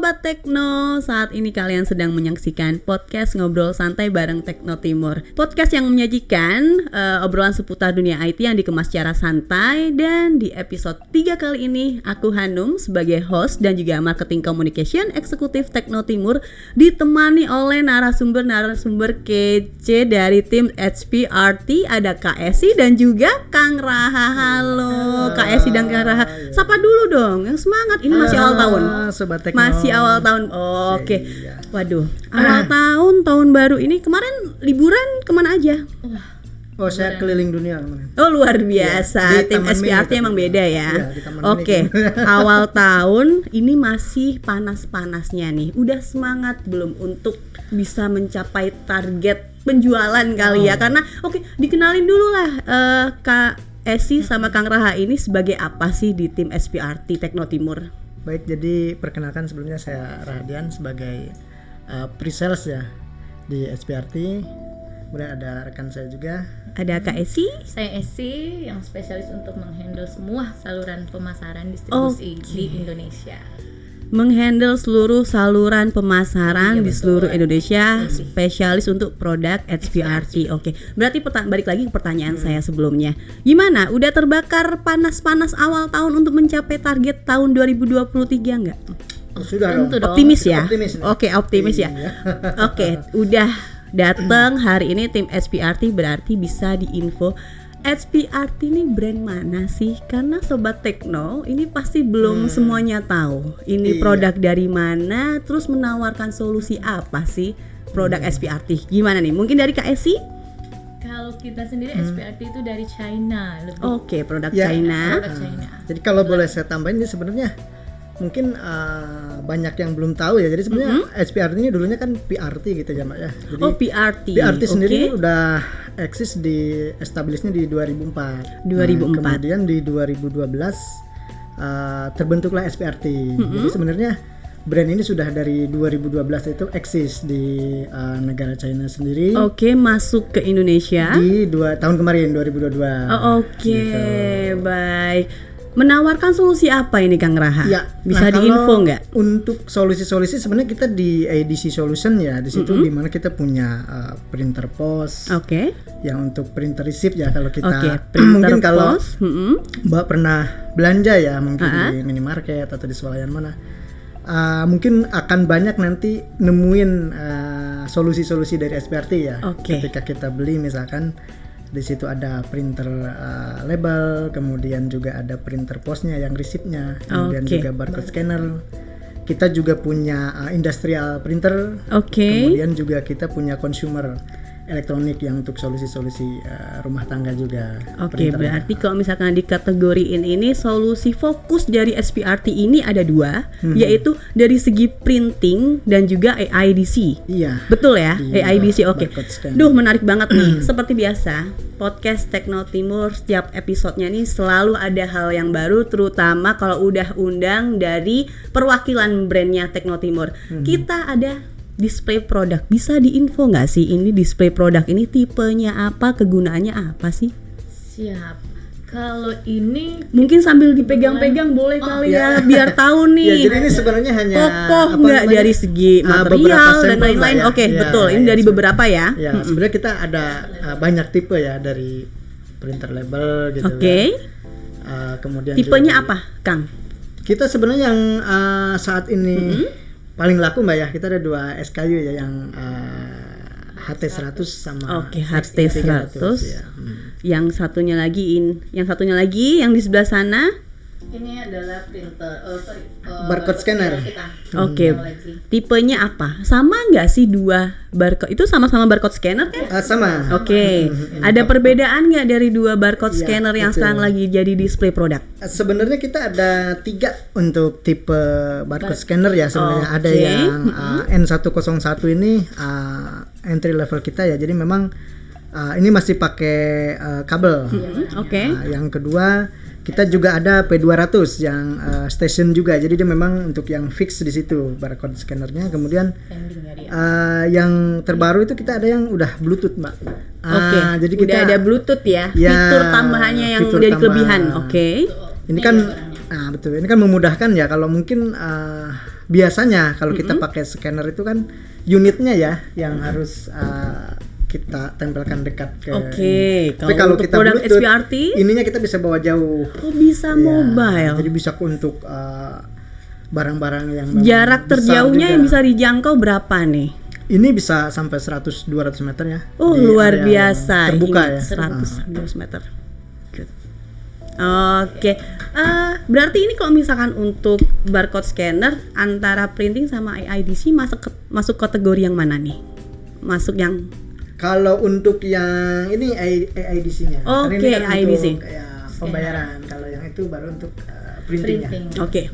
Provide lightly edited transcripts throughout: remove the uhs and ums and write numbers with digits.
Sobat Tekno, saat ini kalian sedang menyaksikan podcast Ngobrol Santai bareng Tekno Timur. Podcast yang menyajikan obrolan seputar dunia IT yang dikemas secara santai. Dan di episode 3 kali ini, aku Hanum sebagai host dan juga Marketing Communication Eksekutif Tekno Timur ditemani oleh narasumber kece dari tim HPRT. Ada Kak Esi dan juga Kang Raha. Halo Kak Esi dan Kang Raha. Sapa dulu dong, yang semangat. Ini masih awal tahun. Sobat Tekno. Masih awal tahun. Oke. Waduh, awal tahun baru ini kemarin liburan kemana aja? Oh, saya keliling dunia kemarin. Oh, luar biasa. Ya, Tim SPRT emang beda ya. Oke. Mini. Awal tahun ini masih panas-panasnya nih. Udah semangat belum untuk bisa mencapai target penjualan kali ya? Karena dikenalin dulu lah Kak Esi sama Kang Raha ini sebagai apa sih di tim SPRT Tekno Timur? Baik, jadi perkenalkan sebelumnya saya Rahadian sebagai pre-sales ya di SPRT. Kemudian ada rekan saya juga. Ada Kak Esi. Saya Esi yang spesialis untuk menghandle semua saluran pemasaran distribusi di Indonesia. Menghandle seluruh saluran pemasaran di seluruh Indonesia, spesialis untuk produk HPRT. Oke. Berarti balik lagi ke pertanyaan saya sebelumnya. Gimana? Udah terbakar panas-panas awal tahun untuk mencapai target tahun 2023 enggak? Sudah dong. Optimis ya? Optimis ya. Iya. Oke, udah datang hari ini tim HPRT, berarti bisa diinfo HPRT ini brand mana sih? Karena Sobat Tekno ini pasti belum semuanya tahu. Ini produk dari mana, terus menawarkan solusi apa sih produk HPRT? Gimana nih? Mungkin dari Kak Esi? Kalau kita sendiri SPRT itu dari China. Oke, produk China. Produk China. Jadi kalau boleh saya tambahin, ini sebenarnya mungkin banyak yang belum tahu ya. Jadi sebenarnya SPRT ini dulunya kan PRT gitu ya, Mbak ya. Jadi PRT. PRT sendiri udah eksis establishnya di 2004. Kemudian di 2012 terbentuklah SPRT. Jadi sebenarnya brand ini sudah dari 2012 itu eksis di negara China sendiri. Oke, masuk ke Indonesia di tahun kemarin 2022. Baik. Menawarkan solusi apa ini Kang Raha? Ya, bisa diinfo nggak? Untuk solusi-solusi sebenarnya kita di ADC Solution ya, di situ dimana kita punya printer pos. Yang untuk printer receipt ya kalau kita mungkin kalau Mbak pernah belanja ya mungkin di minimarket atau di swalayan mana, mungkin akan banyak nanti nemuin solusi-solusi dari SPRT ya. Ketika kita beli misalkan di situ ada printer label, kemudian juga ada printer posnya yang resipnya, kemudian juga barcode scanner. Kita juga punya industrial printer, kemudian juga kita punya consumer elektronik yang untuk solusi-solusi rumah tangga juga. Berarti kalau misalkan dikategoriin ini solusi fokus dari SPRT ini ada dua, yaitu dari segi printing dan juga AIDC. Iya. Betul ya? Iya, AIDC. Menarik banget nih. Seperti biasa, podcast Tekno Timur setiap episodenya nih selalu ada hal yang baru, terutama kalau udah undang dari perwakilan brandnya Tekno Timur. Kita ada display produk. Bisa diinfo nggak sih ini display produk ini tipenya apa, kegunaannya apa sih? Siap. Kalau ini mungkin sambil dipegang-pegang boleh kali ya biar tahu nih. Ya, jadi ini sebenarnya hanya kokoh nggak dari segi material dan lain-lain. Betul. Ini dari beberapa ya. Ya, sebenarnya kita ada banyak tipe ya dari printer label gitu. Kemudian tipenya apa, Kang? Kita sebenarnya yang saat ini paling laku Mbak ya, kita ada 2 SKU ya, yang HT100 sama HT100 ya. Yang satunya lagi yang di sebelah sana ini adalah printer barcode scanner. Tipenya apa? Sama nggak sih dua barcode itu? Sama-sama barcode scanner kan? Sama. Ada perbedaan nggak dari dua barcode scanner yang sekarang lagi jadi display produk? Sebenarnya kita ada 3 untuk tipe barcode scanner ya sebenarnya. Ada yang N101 ini entry level kita ya. Jadi memang ini masih pakai kabel. Yang kedua kita juga ada P200 yang station juga. Jadi dia memang untuk yang fix di situ barcode scannernya. Kemudian yang terbaru itu kita ada yang udah Bluetooth, Mbak. Jadi kita udah ada Bluetooth ya. Fitur tambahannya yang udah kelebihan. Ini kan betul. Ini kan memudahkan ya kalau mungkin biasanya kalau kita pakai scanner itu kan unitnya ya yang harus kita tempelkan dekat ke. Tapi kalau kita produk Bluetooth, SPRT, ininya kita bisa bawa jauh. Bisa mobile. Jadi bisa untuk barang-barang yang jarak terjauhnya juga. Yang bisa dijangkau berapa nih? Ini bisa sampai 100-200 meter ya. Luar biasa. Terbuka ya. 100-200 meter. Oke. Berarti ini kalau misalkan untuk barcode scanner antara printing sama AIDC masuk kategori yang mana nih? Masuk yang kalau untuk yang ini AIDC-nya. Oke, AIDC. Pembayaran. Kalau yang itu baru untuk printing-nya. Oke.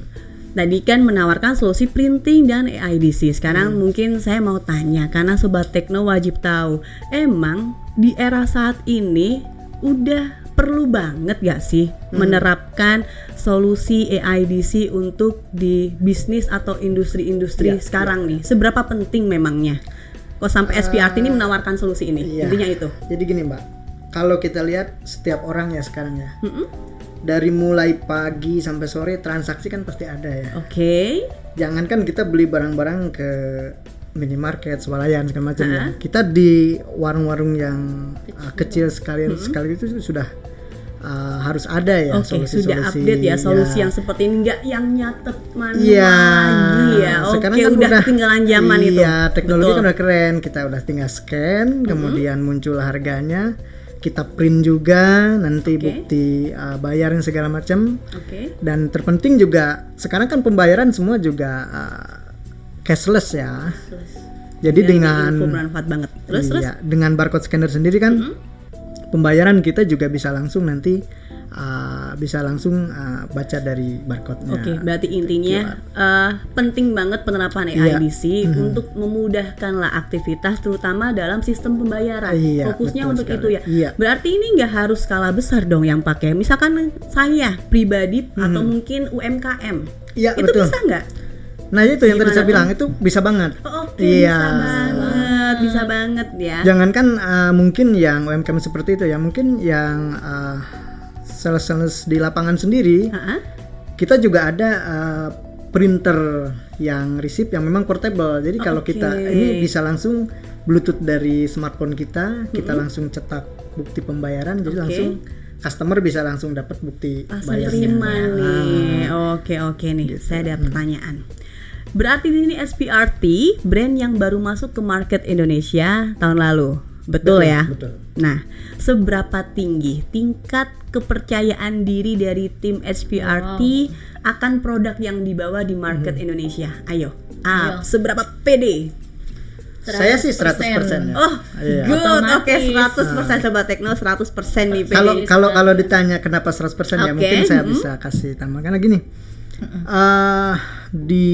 Tadi kan menawarkan solusi printing dan AIDC. Sekarang mungkin saya mau tanya karena Sobat Tekno wajib tahu. Emang di era saat ini udah perlu banget gak sih menerapkan solusi AIDC untuk di bisnis atau industri-industri sekarang nih? Seberapa penting memangnya? Kok sampai SPRT ini menawarkan solusi ini? Intinya itu. Jadi gini Mbak, kalau kita lihat setiap orang ya sekarang ya, dari mulai pagi sampai sore transaksi kan pasti ada ya. Jangankan kita beli barang-barang ke minimarket, swalayan segala macam ya. Kita di warung-warung yang kecil sekali itu sudah harus ada ya solusi-solusi. Sudah update ya solusi yang seperti ini, nggak yang nyatet manual lagi ya. Sekarang kan udah ketinggalan zaman itu. Iya, teknologi kan udah keren. Kita udah tinggal scan, kemudian muncul harganya. Kita print juga nanti bukti bayarin segala macam. Dan terpenting juga sekarang kan pembayaran semua juga cashless ya. Jadi dengan info bermanfaat banget. Terus dengan barcode scanner sendiri kan pembayaran kita juga bisa langsung nanti baca dari barcode-nya. Berarti intinya penting banget penerapan AIDC untuk memudahkan lah aktivitas terutama dalam sistem pembayaran. Fokusnya untuk sekali. Itu ya. Berarti ini nggak harus skala besar dong yang pakai. Misalkan saya pribadi atau mungkin UMKM. Itu betul. Bisa nggak? Nah itu yang tadi saya bilang itu bisa banget. Bisa banget ya. Jangankan mungkin yang UMKM seperti itu ya, mungkin yang sales di lapangan sendiri, kita juga ada printer yang receipt yang memang portable. Jadi kalau kita ini bisa langsung Bluetooth dari smartphone kita langsung cetak bukti pembayaran, jadi langsung customer bisa langsung dapat bukti bayarnya. Oke nih, saya ada pertanyaan. Berarti ini SPRT brand yang baru masuk ke market Indonesia tahun lalu, betul ya? Betul. Nah, seberapa tinggi tingkat kepercayaan diri dari tim SPRT akan produk yang dibawa di market Indonesia? Ayo, seberapa pede? Saya sih 100%. Good. Oke, 100% Sobat Tekno, 100% nih pede. Kalau ditanya kenapa 100% ya mungkin saya bisa kasih tambahkan lagi nih. Di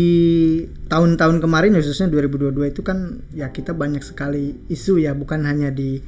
tahun-tahun kemarin khususnya 2022 itu kan ya kita banyak sekali isu ya, bukan hanya di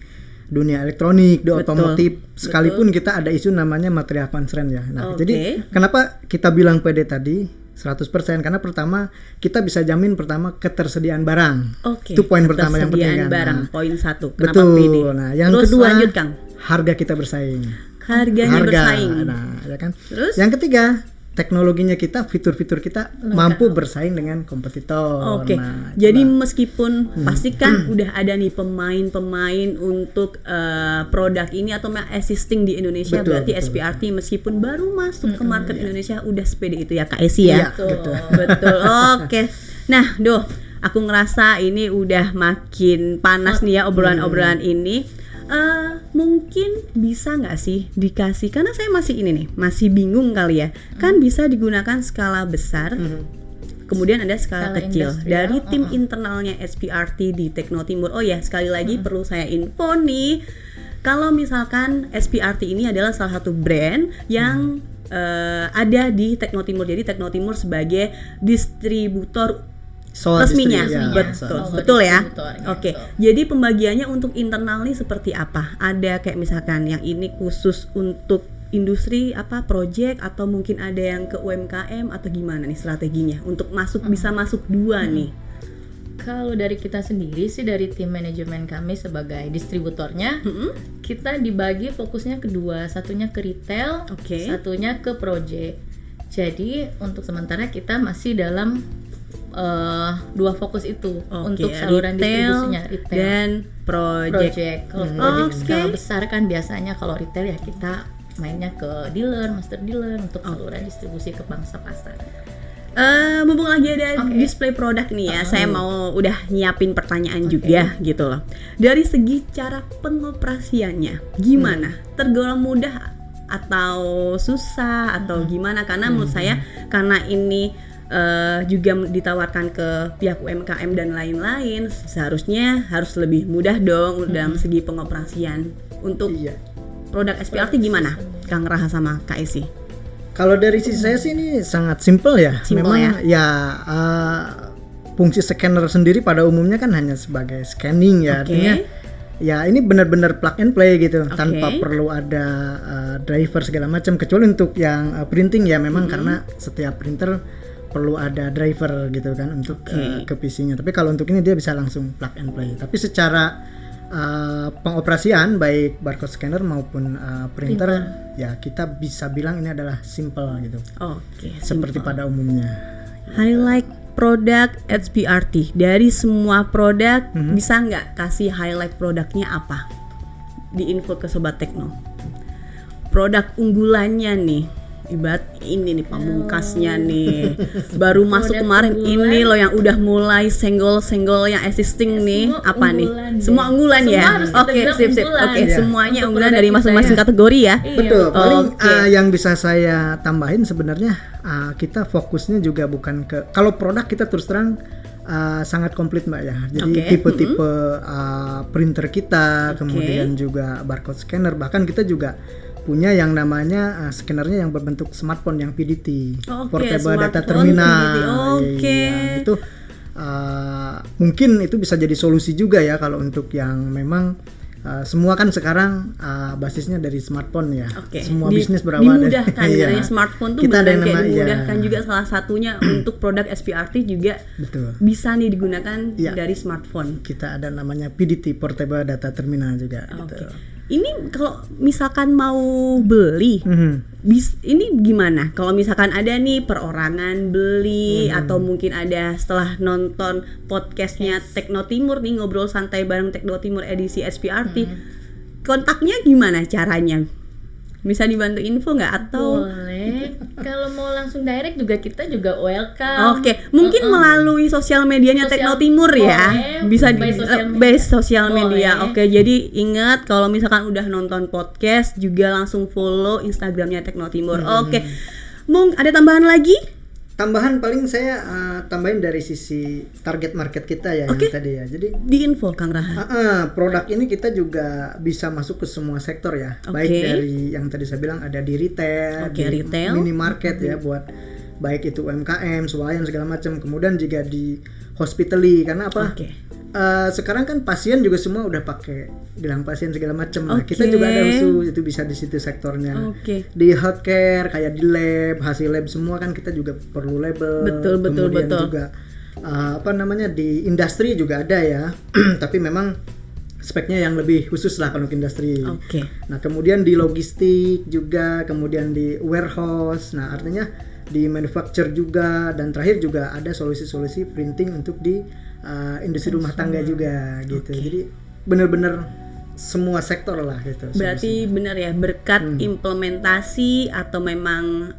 dunia elektronik, di otomotif, sekalipun kita ada isu namanya material constraint ya. Nah, jadi kenapa kita bilang PD tadi 100%? Karena pertama kita bisa jamin pertama ketersediaan barang. Itu poin pertama yang penting kan. Barang, poin 1. Kenapa PD? Nah, yang terus kedua, lanjut, Kang. Harga kita bersaing. Harganya bersaing. Nah, ya kan. Terus? Yang ketiga, teknologinya kita, fitur-fitur kita mampu bersaing dengan kompetitor. Nah, jadi meskipun pastikan udah ada nih pemain-pemain untuk produk ini atau existing di Indonesia, berarti SPRT meskipun baru masuk ke market Indonesia udah sepede itu ya Kak Esi ya. Betul. Oke. Nah, aku ngerasa ini udah makin panas nih ya obrolan-obrolan ini. Mungkin bisa nggak sih dikasih, karena saya masih bingung kali ya, kan bisa digunakan skala besar, kemudian ada skala kecil dari tim internalnya SPRT di Tekno Timur. Sekali lagi perlu saya info nih, kalau misalkan SPRT ini adalah salah satu brand yang ada di Tekno Timur, jadi Tekno Timur sebagai distributor resminya, betul ya. Oke. Jadi pembagiannya untuk internal nih seperti apa? Ada kayak misalkan yang ini khusus untuk industri project, atau mungkin ada yang ke UMKM, atau gimana nih strateginya untuk bisa masuk dua nih? Kalau dari kita sendiri sih, dari tim manajemen kami sebagai distributornya, kita dibagi fokusnya kedua, satunya ke retail, satunya ke project. Jadi untuk sementara kita masih dalam dua fokus itu untuk saluran distribusinya, retail dan project. Kalau project skala besar kan biasanya kalau retail ya kita mainnya ke dealer, master dealer untuk saluran distribusi ke pangsa pasar. Mumpung lagi ada display produk nih ya, saya mau udah nyiapin pertanyaan juga gitu loh. Dari segi cara pengoperasiannya, gimana? Tergolong mudah atau susah atau gimana? Karena menurut saya karena ini juga ditawarkan ke pihak UMKM dan lain-lain, seharusnya harus lebih mudah dong dalam segi pengoperasian. Untuk produk SPRT gimana, Kang Raha sama Kak Esi? Kalau dari sisi saya sih ini sangat simple ya. Memang fungsi scanner sendiri pada umumnya kan hanya sebagai scanning ya, artinya ya ini benar-benar plug and play gitu, tanpa perlu ada driver segala macam, kecuali untuk yang printing ya memang karena setiap printer perlu ada driver gitu kan untuk ke PC-nya. Tapi kalau untuk ini dia bisa langsung plug and play. Tapi secara pengoperasian baik barcode scanner maupun printer ya kita bisa bilang ini adalah simple gitu. Seperti pada umumnya. Highlight produk SPRT dari semua produk, bisa nggak kasih highlight produknya apa? Di info ke Sobat Tekno. Produk unggulannya nih. Ibarat ini nih pamungkasnya nih, baru masuk kemarin ini loh yang udah mulai senggol-senggol yang existing nih, apa nih? Semua unggulan ya? Oke, sip. Semuanya unggulan dari masing-masing kategori ya? Betul, paling yang bisa saya tambahin sebenarnya kita fokusnya juga bukan ke, kalau produk kita terus terang sangat komplit Mbak ya, jadi tipe-tipe printer kita, kemudian juga barcode scanner, bahkan kita juga punya yang namanya scannernya yang berbentuk smartphone yang PDT, Portable Data Terminal. Itu mungkin itu bisa jadi solusi juga ya kalau untuk yang memang semua kan sekarang basisnya dari smartphone ya. Semua bisnis berawal dimudahkan dari smartphone tuh kita benar kayak dimudahkan juga salah satunya untuk produk SPRT juga bisa nih digunakan dari smartphone. Kita ada namanya PDT, Portable Data Terminal juga. Gitu. Ini kalau misalkan mau beli, ini gimana? Kalau misalkan ada nih perorangan beli atau mungkin ada setelah nonton podcastnya Tekno Timur nih, ngobrol santai bareng Tekno Timur edisi SPRT, kontaknya gimana caranya? Bisa dibantu info nggak atau? Boleh. Kalau mau langsung direct juga kita juga welcome. Mungkin melalui sosial medianya Tekno Timur ya. Bisa di base sosial media. Jadi ingat kalau misalkan udah nonton podcast juga langsung follow Instagramnya Tekno Timur. Ada tambahan lagi? Tambahan paling saya tambahin dari sisi target market kita ya yang tadi ya. Jadi di info Kang Raha. Produk ini kita juga bisa masuk ke semua sektor ya. Baik dari yang tadi saya bilang ada di retail, retail, minimarket ya buat baik itu UMKM, swalayan segala macam. Kemudian juga di hospitality karena apa? Sekarang kan pasien juga semua udah pakai gelang pasien segala macam. Nah, kita juga ada khusus itu bisa di situ sektornya. Di healthcare kayak di lab, hasil lab semua kan kita juga perlu label. Betul. Juga di industri juga ada ya. Tapi memang speknya yang lebih khusus lah kalau industri. Nah, kemudian di logistik juga, kemudian di warehouse. Nah, artinya di manufacture juga, dan terakhir juga ada solusi-solusi printing untuk di industri rumah tangga juga gitu. Jadi benar-benar semua sektor lah gitu. Berarti benar ya, berkat implementasi atau memang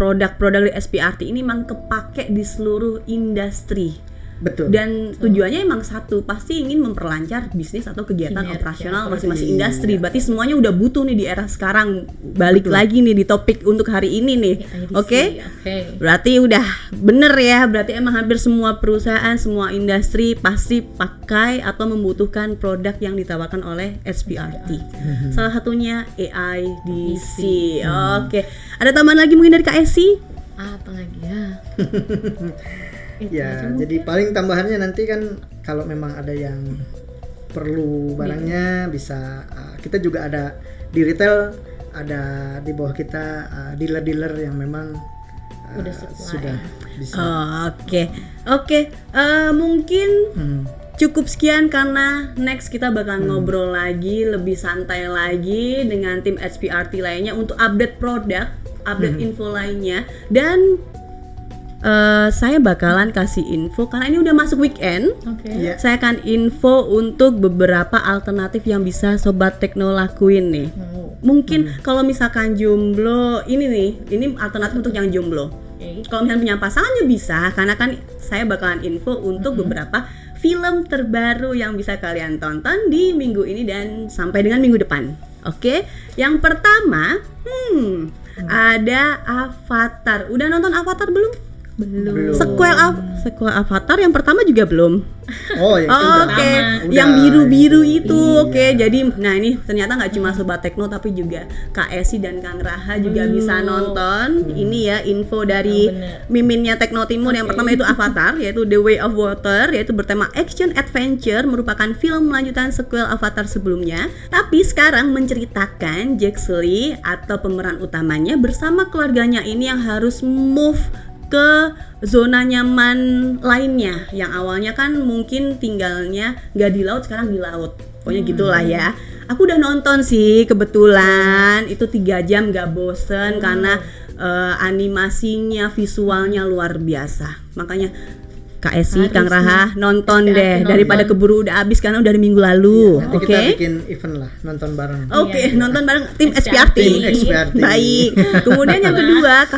produk-produk dari SPRT ini memang kepake di seluruh industri. Betul. Dan tujuannya emang satu, pasti ingin memperlancar bisnis atau kegiatan operasional masing-masing industri. Berarti semuanya udah butuh nih di era sekarang. Balik lagi nih di topik untuk hari ini nih. Berarti udah bener ya. Berarti emang hampir semua perusahaan, semua industri pasti pakai atau membutuhkan produk yang ditawarkan oleh SPRT. Salah satunya AIDC. Ada tambahan lagi mungkin dari Kak Esi? Apa lagi ya? Ya, jadi paling tambahannya nanti kan kalau memang ada yang perlu barangnya bisa kita juga ada di retail, ada di bawah kita dealer-dealer yang memang sudah bisa. Mungkin cukup sekian karena next kita bakal ngobrol lagi lebih santai lagi dengan tim SPRT lainnya untuk update produk, update info lainnya, dan saya bakalan kasih info karena ini udah masuk weekend. Saya akan info untuk beberapa alternatif yang bisa Sobat Tekno lakuin nih. Mungkin kalau misalkan jomblo, ini alternatif untuk yang jomblo. Kalau misalnya punya pasangannya bisa, karena kan saya bakalan info untuk beberapa film terbaru yang bisa kalian tonton di minggu ini dan sampai dengan minggu depan. Oke, yang pertama, ada Avatar. Udah nonton Avatar belum? Belum. Sequel Avatar yang pertama juga belum. Oh, oke. Yang biru-biru itu. Oke. Jadi nah ini ternyata nggak cuma Sobat Tekno tapi juga Kak Esi dan Kang Raha juga bisa nonton. Ini ya info dari miminnya Tekno Timur. Yang pertama itu Avatar, yaitu The Way of Water, yaitu bertema action adventure, merupakan film lanjutan sequel Avatar sebelumnya. Tapi sekarang menceritakan Jack Sully atau pemeran utamanya bersama keluarganya ini yang harus move ke zona nyaman lainnya yang awalnya kan mungkin tinggalnya nggak di laut, sekarang di laut. Pokoknya gitulah ya. Aku udah nonton sih kebetulan, itu 3 jam nggak bosen karena animasinya, visualnya luar biasa. Makanya Kak Esi, Kang Raha nonton deh daripada keburu udah habis karena udah dari minggu lalu. Nanti kita bikin event lah, nonton bareng. Nonton bareng tim SPRT. Baik. Kemudian yang kedua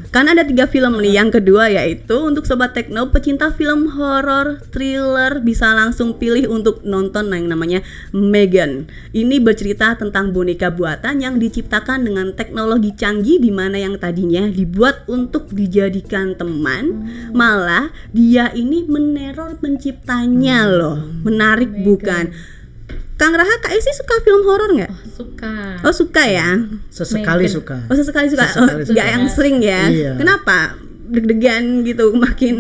karena ada 3 film nih. Yang kedua yaitu untuk Sobat Tekno pecinta film horor, thriller bisa langsung pilih untuk nonton yang namanya Megan. Ini bercerita tentang boneka buatan yang diciptakan dengan teknologi canggih di mana yang tadinya dibuat untuk dijadikan teman, malah dia ini meneror penciptanya loh. Menarik bukan? Kang Raha, Kak Esi suka film horor nggak? Suka. Oh suka ya? Sesekali suka. Oh sesekali suka. Nggak yang sering ya? Iya. Kenapa? Deg-degan gitu, makin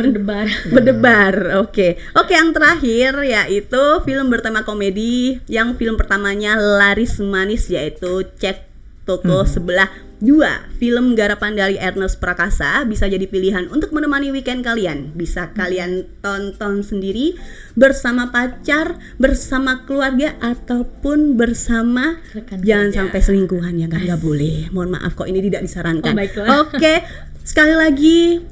berdebar. Oke, yang terakhir yaitu film bertema komedi. Yang film pertamanya Laris Manis, yaitu Cek Toko Sebelah 2, film garapan dari Ernest Prakasa, bisa jadi pilihan untuk menemani weekend kalian. Bisa kalian tonton sendiri, bersama pacar, bersama keluarga, ataupun bersama jangan sampai selingkuhan ya, nggak boleh. Mohon maaf kok ini tidak disarankan. Oke. Sekali lagi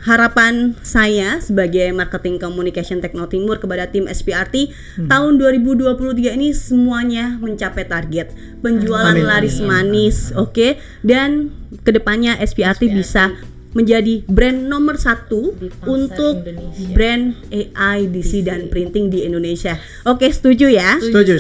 harapan saya sebagai Marketing Communication Tekno Timur kepada tim SPRT tahun 2023 ini semuanya mencapai target penjualan laris manis, dan kedepannya SPRT bisa menjadi brand nomor 1 untuk Indonesia. Brand AI, DC dan printing di Indonesia. Setuju ya? Setuju.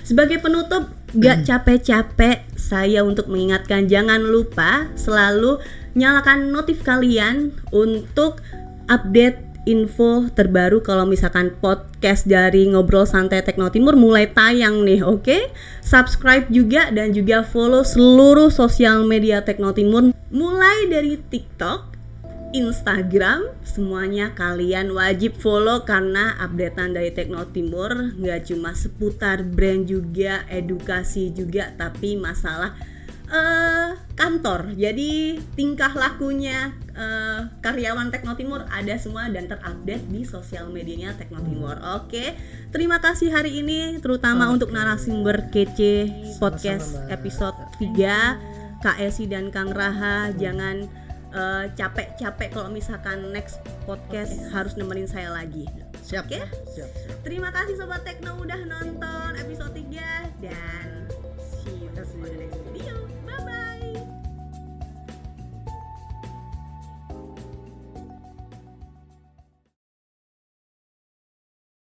Sebagai penutup, gak capek-capek saya untuk mengingatkan jangan lupa selalu nyalakan notif kalian untuk update info terbaru kalau misalkan podcast dari Ngobrol Santai Tekno Timur mulai tayang nih, Subscribe juga dan juga follow seluruh sosial media Tekno Timur mulai dari TikTok, Instagram, semuanya kalian wajib follow karena updatean dari Tekno Timur nggak cuma seputar brand juga, edukasi juga, tapi masalah kantor. Jadi tingkah lakunya karyawan Tekno Timur ada semua dan terupdate di sosial medianya Tekno Timur. Terima kasih hari ini terutama untuk narasumber kece podcast episode 3 Kak Esi dan Kang Raha. Jangan capek-capek kalau misalkan next podcast harus nemenin saya lagi. Siap. Terima kasih Sobat Tekno udah nonton